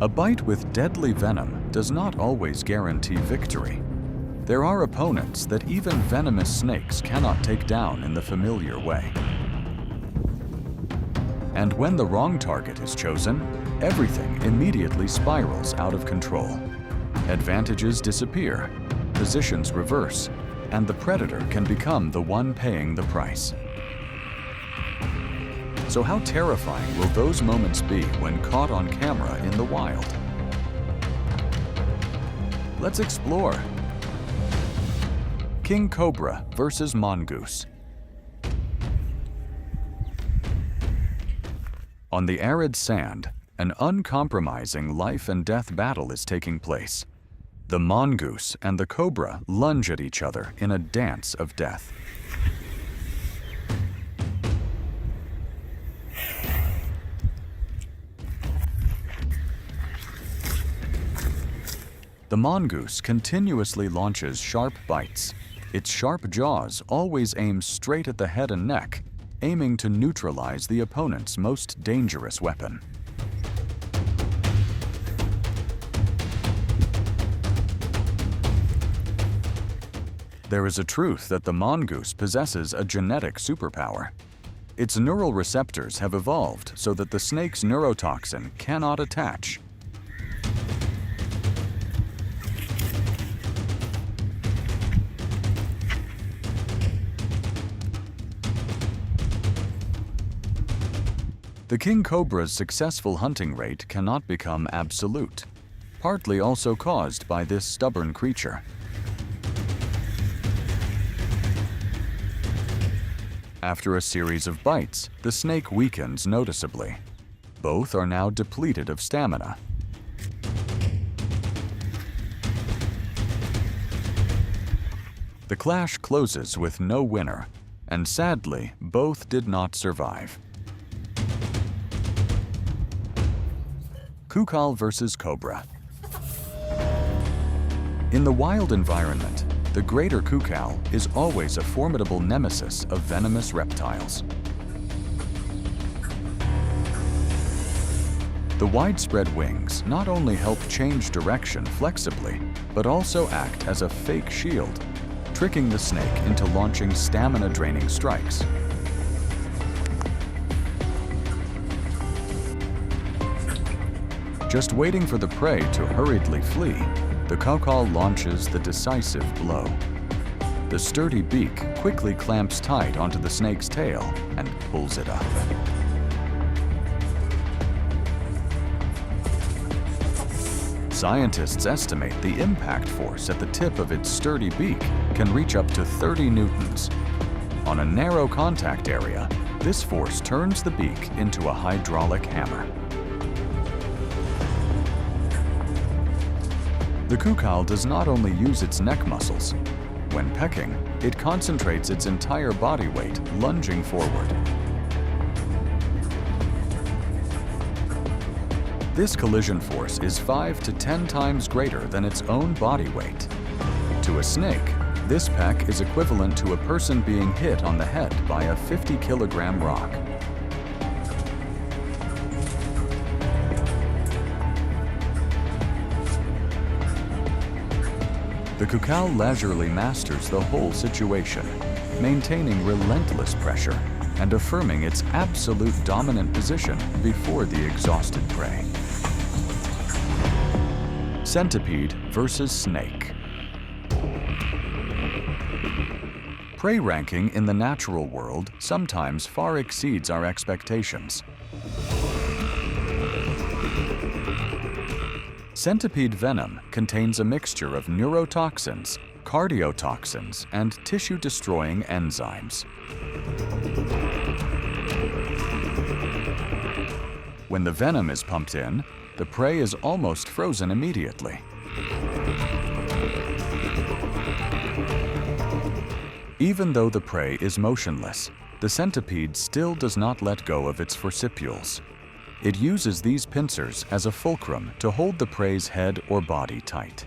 A bite with deadly venom does not always guarantee victory. There are opponents that even venomous snakes cannot take down in the familiar way. And when the wrong target is chosen, everything immediately spirals out of control. Advantages disappear, positions reverse, and the predator can become the one paying the price. So how terrifying will those moments be when caught on camera in the wild? Let's explore. King cobra versus mongoose. On the arid sand, an uncompromising life and death battle is taking place. The mongoose and the cobra lunge at each other in a dance of death. The mongoose continuously launches sharp bites. Its sharp jaws always aim straight at the head and neck, aiming to neutralize the opponent's most dangerous weapon. There is a truth that the mongoose possesses a genetic superpower. Its neural receptors have evolved so that the snake's neurotoxin cannot attach. The king cobra's successful hunting rate cannot become absolute, partly also caused by this stubborn creature. After a series of bites, the snake weakens noticeably. Both are now depleted of stamina. The clash closes with no winner, and sadly, both did not survive. Kukal versus cobra. In the wild environment, the greater kukal is always a formidable nemesis of venomous reptiles. The widespread wings not only help change direction flexibly, but also act as a fake shield, tricking the snake into launching stamina-draining strikes. Just waiting for the prey to hurriedly flee, the kukal launches the decisive blow. The sturdy beak quickly clamps tight onto the snake's tail and pulls it up. Scientists estimate the impact force at the tip of its sturdy beak can reach up to 30 newtons. On a narrow contact area, this force turns the beak into a hydraulic hammer. The kukal does not only use its neck muscles. When pecking, it concentrates its entire body weight, lunging forward. This collision force is 5 to 10 times greater than its own body weight. To a snake, this peck is equivalent to a person being hit on the head by a 50-kilogram rock. The kukal leisurely masters the whole situation, maintaining relentless pressure and affirming its absolute dominant position before the exhausted prey. Centipede versus snake. Prey ranking in the natural world sometimes far exceeds our expectations. Centipede venom contains a mixture of neurotoxins, cardiotoxins, and tissue-destroying enzymes. When the venom is pumped in, the prey is almost frozen immediately. Even though the prey is motionless, the centipede still does not let go of its forcipules. It uses these pincers as a fulcrum to hold the prey's head or body tight.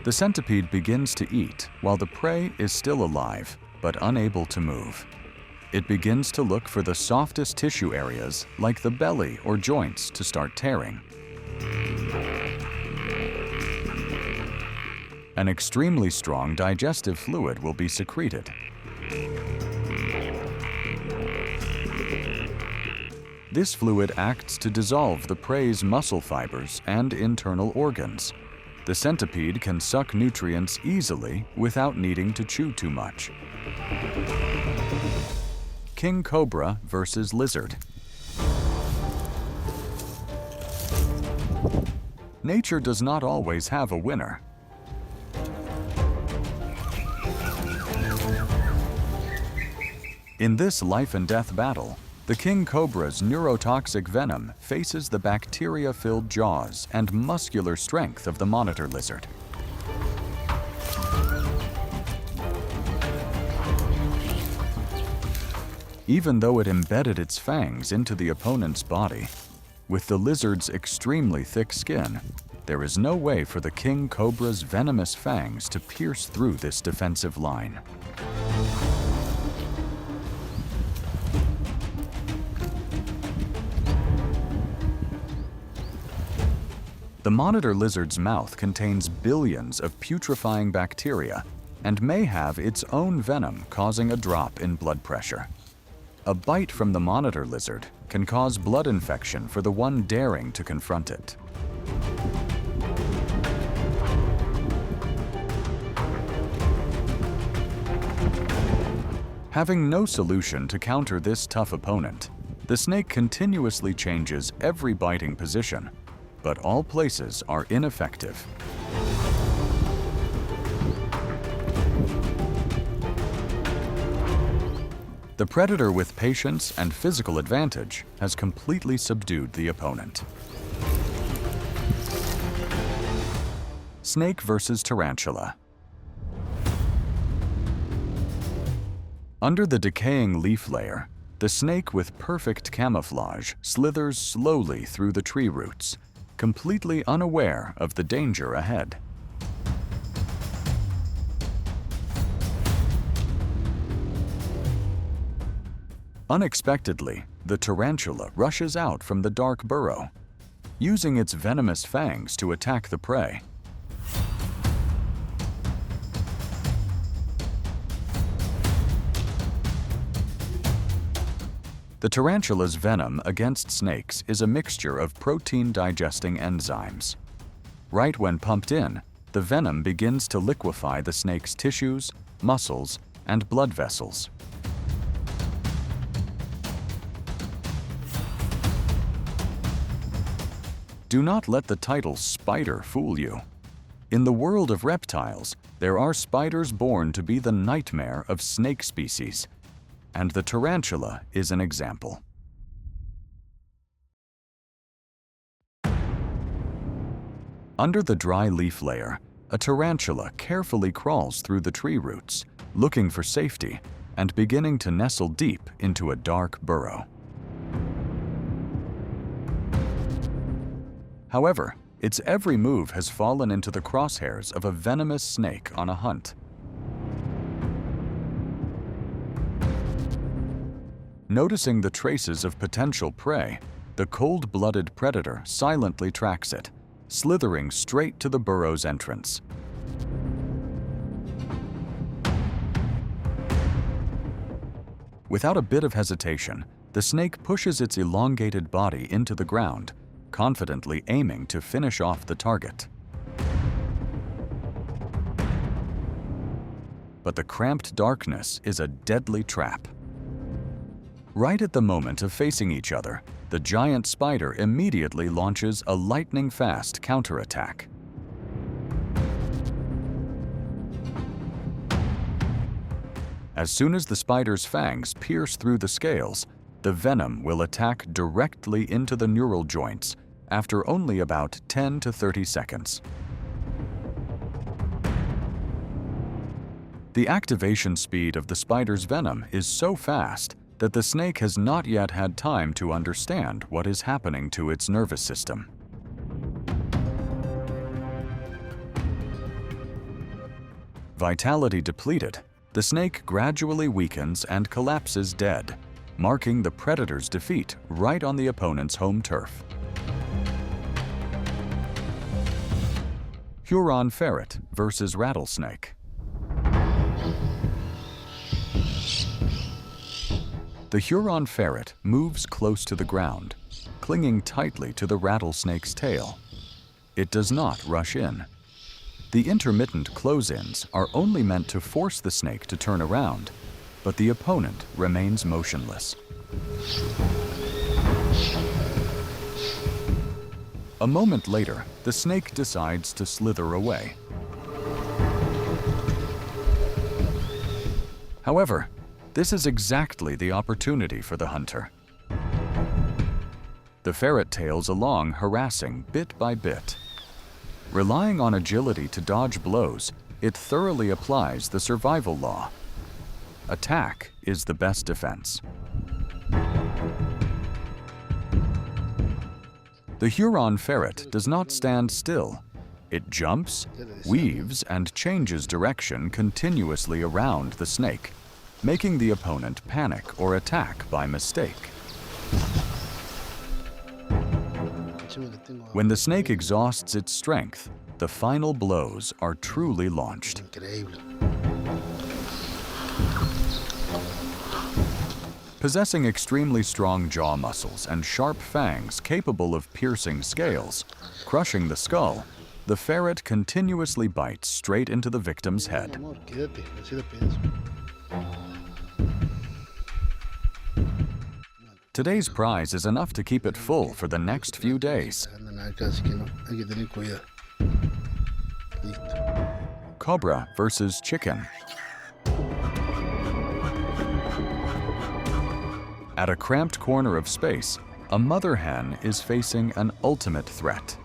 The centipede begins to eat while the prey is still alive, but unable to move. It begins to look for the softest tissue areas, like the belly or joints, to start tearing. An extremely strong digestive fluid will be secreted. This fluid acts to dissolve the prey's muscle fibers and internal organs. The centipede can suck nutrients easily without needing to chew too much. King cobra versus lizard. Nature does not always have a winner. In this life-and-death battle, the king cobra's neurotoxic venom faces the bacteria-filled jaws and muscular strength of the monitor lizard. Even though it embedded its fangs into the opponent's body, with the lizard's extremely thick skin, there is no way for the king cobra's venomous fangs to pierce through this defensive line. The monitor lizard's mouth contains billions of putrefying bacteria and may have its own venom, causing a drop in blood pressure. A bite from the monitor lizard can cause blood infection for the one daring to confront it. Having no solution to counter this tough opponent, the snake continuously changes every biting position, but all places are ineffective. The predator with patience and physical advantage has completely subdued the opponent. Snake versus tarantula. Under the decaying leaf layer, the snake with perfect camouflage slithers slowly through the tree roots, completely unaware of the danger ahead. Unexpectedly, the tarantula rushes out from the dark burrow, using its venomous fangs to attack the prey. The tarantula's venom against snakes is a mixture of protein-digesting enzymes. Right when pumped in, the venom begins to liquefy the snake's tissues, muscles, and blood vessels. Do not let the title spider fool you. In the world of reptiles, there are spiders born to be the nightmare of snake species, and the tarantula is an example. Under the dry leaf layer, a tarantula carefully crawls through the tree roots, looking for safety and beginning to nestle deep into a dark burrow. However, its every move has fallen into the crosshairs of a venomous snake on a hunt. Noticing the traces of potential prey, the cold-blooded predator silently tracks it, slithering straight to the burrow's entrance. Without a bit of hesitation, the snake pushes its elongated body into the ground, confidently aiming to finish off the target. But the cramped darkness is a deadly trap. Right at the moment of facing each other, the giant spider immediately launches a lightning-fast counterattack. As soon as the spider's fangs pierce through the scales, the venom will attack directly into the neural joints after only about 10 to 30 seconds. The activation speed of the spider's venom is so fast that the snake has not yet had time to understand what is happening to its nervous system. Vitality depleted, The snake gradually weakens and collapses dead, marking the predator's defeat right on the opponent's home turf. Huron ferret versus rattlesnake. The Huron ferret moves close to the ground, clinging tightly to the rattlesnake's tail. It does not rush in. The intermittent close-ins are only meant to force the snake to turn around, but the opponent remains motionless. A moment later, the snake decides to slither away. However, this is exactly the opportunity for the hunter. The ferret tails along, harassing bit by bit. Relying on agility to dodge blows, it thoroughly applies the survival law. Attack is the best defense. The Huron ferret does not stand still. It jumps, weaves, and changes direction continuously around the snake, making the opponent panic or attack by mistake. When the snake exhausts its strength, the final blows are truly launched. Possessing extremely strong jaw muscles and sharp fangs capable of piercing scales, crushing the skull, the ferret continuously bites straight into the victim's head. Today's prize is enough to keep it full for the next few days. Cobra versus chicken. At a cramped corner of space, a mother hen is facing an ultimate threat.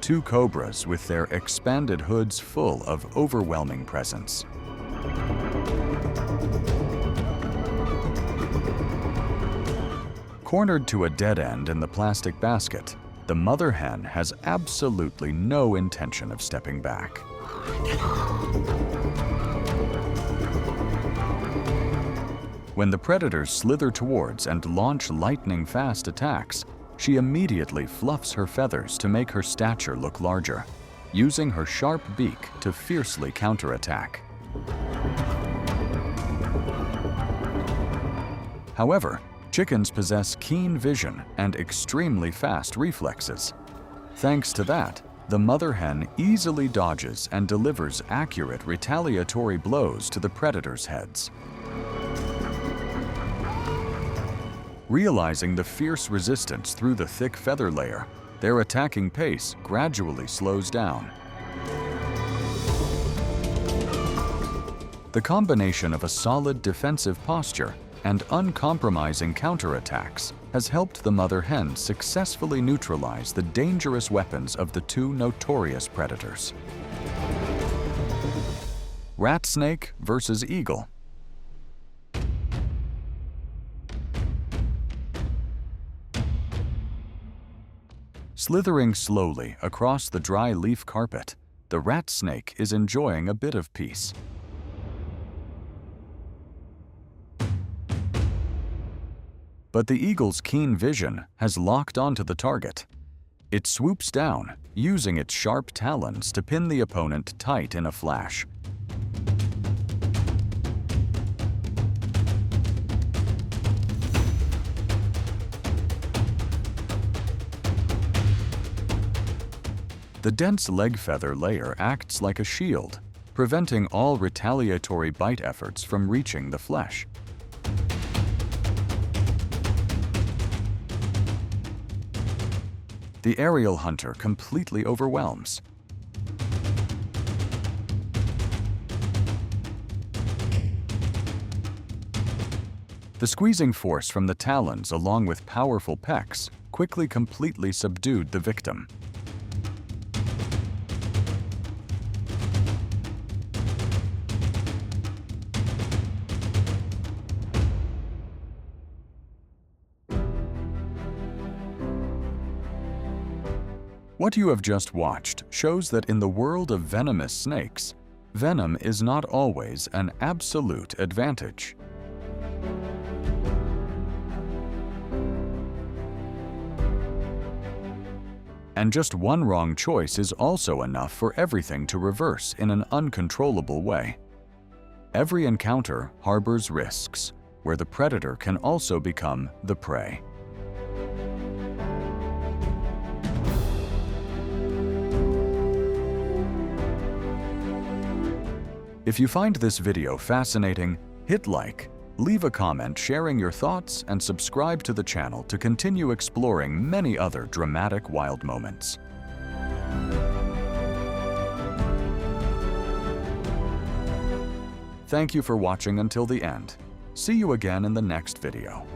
Two cobras with their expanded hoods full of overwhelming presence. Cornered to a dead end in the plastic basket, the mother hen has absolutely no intention of stepping back. When the predators slither towards and launch lightning-fast attacks, she immediately fluffs her feathers to make her stature look larger, using her sharp beak to fiercely counterattack. However, chickens possess keen vision and extremely fast reflexes. Thanks to that, the mother hen easily dodges and delivers accurate retaliatory blows to the predators' heads. Realizing the fierce resistance through the thick feather layer, their attacking pace gradually slows down. The combination of a solid defensive posture and uncompromising counterattacks has helped the mother hen successfully neutralize the dangerous weapons of the two notorious predators. Rat snake versus eagle. Slithering slowly across the dry leaf carpet, the rat snake is enjoying a bit of peace. But the eagle's keen vision has locked onto the target. It swoops down, using its sharp talons to pin the opponent tight in a flash. The dense leg feather layer acts like a shield, preventing all retaliatory bite efforts from reaching the flesh. The aerial hunter completely overwhelms. The squeezing force from the talons along with powerful pecks quickly completely subdued the victim. What you have just watched shows that in the world of venomous snakes, Venom is not always an absolute advantage. And just one wrong choice is also enough for everything to reverse in an uncontrollable way. Every encounter harbors risks, where the predator can also become the prey. If you find this video fascinating, hit like, leave a comment sharing your thoughts, and subscribe to the channel to continue exploring many other dramatic wild moments. Thank you for watching until the end. See you again in the next video.